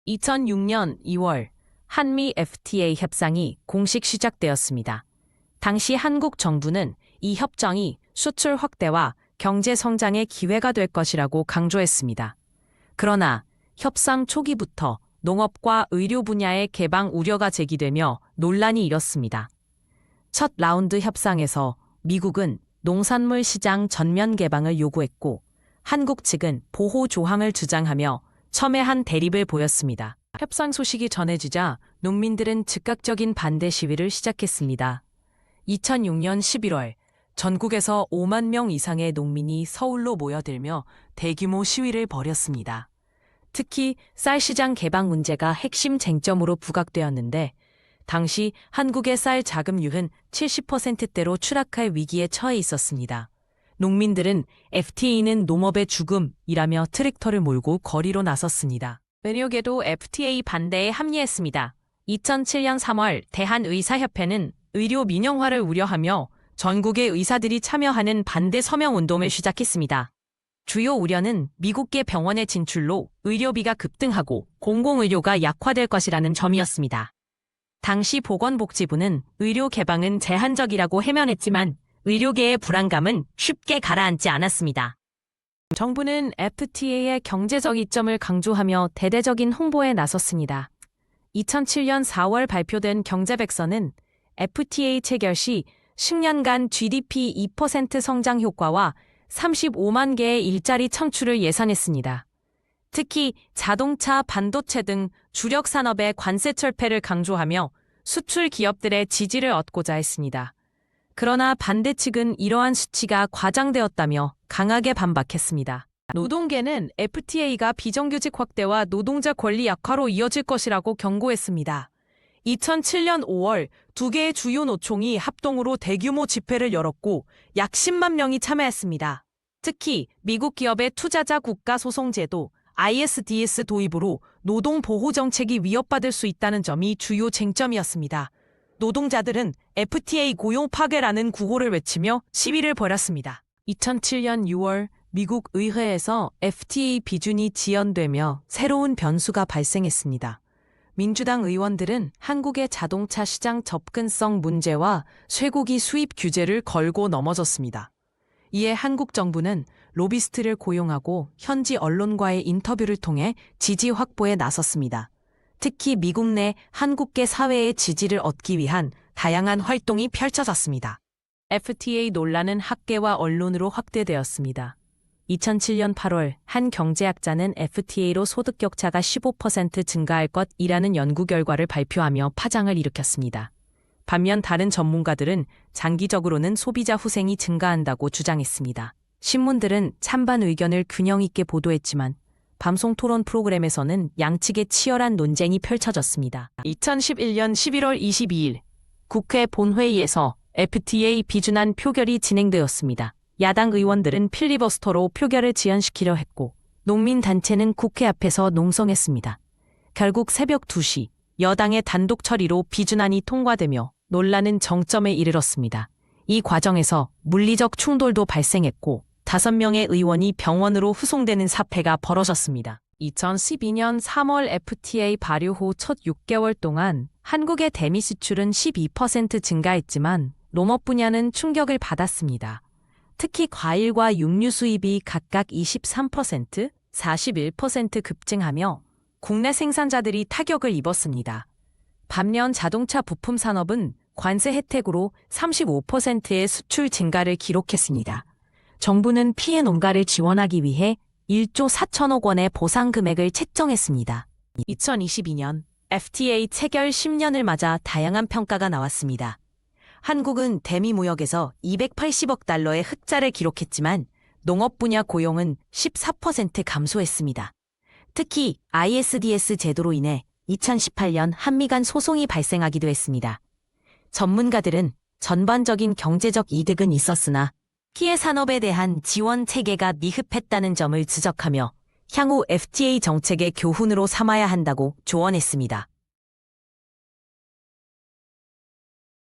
2006년 2월 한미 FTA 협상이 공식 시작되었습니다. 당시 한국 정부는 이 협정이 수출 확대와 경제 성장의 기회가 될 것이라고 강조했습니다. 그러나 협상 초기부터 농업과 의료 분야의 개방 우려가 제기되며 논란이 일었습니다. 첫 라운드 협상에서 미국은 농산물 시장 전면 개방을 요구했고 한국 측은 보호 조항을 주장하며 첨예한 대립을 보였습니다. 협상 소식이 전해지자 농민들은 즉각적인 반대 시위를 시작했습니다. 2006년 11월 전국에서 5만 명 이상의 농민이 서울로 모여들며 대규모 시위를 벌였습니다. 특히 쌀 시장 개방 문제가 핵심 쟁점으로 부각되었는데 당시 한국의 쌀 자급률은 70%대로 추락할 위기에 처해 있었습니다. 농민들은 FTA는 농업의 죽음이라며 트랙터를 몰고 거리로 나섰습니다. 은욕에도 FTA 반대에 합류했습니다. 2007년 3월 대한의사협회는 의료 민영화를 우려하며 전국의 의사들이 참여하는 반대 서명 운동을 시작했습니다. 주요 우려는 미국계 병원의 진출로 의료비가 급등하고 공공의료가 약화될 것이라는 점이었습니다. 당시 보건복지부는 의료 개방은 제한적이라고 해명했지만 의료계의 불안감은 쉽게 가라앉지 않았습니다. 정부는 FTA의 경제적 이점을 강조하며 대대적인 홍보에 나섰습니다. 2007년 4월 발표된 경제백서는 FTA 체결 시 10년간 GDP 2% 성장 효과와 35만 개의 일자리 창출을 예상했습니다. 특히 자동차, 반도체 등 주력 산업의 관세 철폐를 강조하며 수출 기업들의 지지를 얻고자 했습니다. 그러나 반대 측은 이러한 수치가 과장되었다며 강하게 반박했습니다. 노동계는 FTA가 비정규직 확대와 노동자 권리 약화로 이어질 것이라고 경고했습니다. 2007년 5월 두 개의 주요 노총이 합동으로 대규모 집회를 열었고 약 10만 명이 참여했습니다. 특히 미국 기업의 투자자 국가 소송 제도 ISDS 도입으로 노동 보호 정책이 위협받을 수 있다는 점이 주요 쟁점이었습니다. 노동자들은 FTA 고용 파괴라는 구호를 외치며 시위를 벌였습니다. 2007년 6월 미국 의회에서 FTA 비준이 지연되며 새로운 변수가 발생했습니다. 민주당 의원들은 한국의 자동차 시장 접근성 문제와 쇠고기 수입 규제를 걸고 넘어졌습니다. 이에 한국 정부는 로비스트를 고용하고 현지 언론과의 인터뷰를 통해 지지 확보에 나섰습니다. 특히 미국 내 한국계 사회의 지지를 얻기 위한 다양한 활동이 펼쳐졌습니다. FTA 논란은 학계와 언론으로 확대되었습니다. 2007년 8월 한 경제학자는 FTA로 소득 격차가 15% 증가할 것이라는 연구 결과를 발표하며 파장을 일으켰습니다. 반면 다른 전문가들은 장기적으로는 소비자 후생이 증가한다고 주장했습니다. 신문들은 찬반 의견을 균형 있게 보도했지만 방송 토론 프로그램에서는 양측의 치열한 논쟁이 펼쳐졌습니다. 2011년 11월 22일 국회 본회의에서 FTA 비준안 표결이 진행되었습니다. 야당 의원들은 필리버스터로 표결을 지연시키려 했고 농민단체는 국회 앞에서 농성했습니다. 결국 새벽 2시 여당의 단독 처리로 비준안이 통과되며 논란은 정점에 이르렀습니다. 이 과정에서 물리적 충돌도 발생했고 5명의 의원이 병원으로 후송되는 사태가 벌어졌습니다. 2012년 3월 FTA 발효 후 첫 6개월 동안 한국의 대미 수출은 12% 증가했지만 농업 분야는 충격을 받았습니다. 특히 과일과 육류 수입이 각각 23%, 41% 급증하며 국내 생산자들이 타격을 입었습니다. 반면 자동차 부품 산업은 관세 혜택으로 35%의 수출 증가를 기록했습니다. 정부는 피해 농가를 지원하기 위해 1조 4천억 원의 보상 금액을 책정했습니다. 2022년 FTA 체결 10년을 맞아 다양한 평가가 나왔습니다. 한국은 대미 무역에서 280억 달러의 흑자를 기록했지만 농업 분야 고용은 14% 감소했습니다. 특히 ISDS 제도로 인해 2018년 한미 간 소송이 발생하기도 했습니다. 전문가들은 전반적인 경제적 이득은 있었으나 피해 산업에 대한 지원 체계가 미흡했다는 점을 지적하며 향후 FTA 정책의 교훈으로 삼아야 한다고 조언했습니다.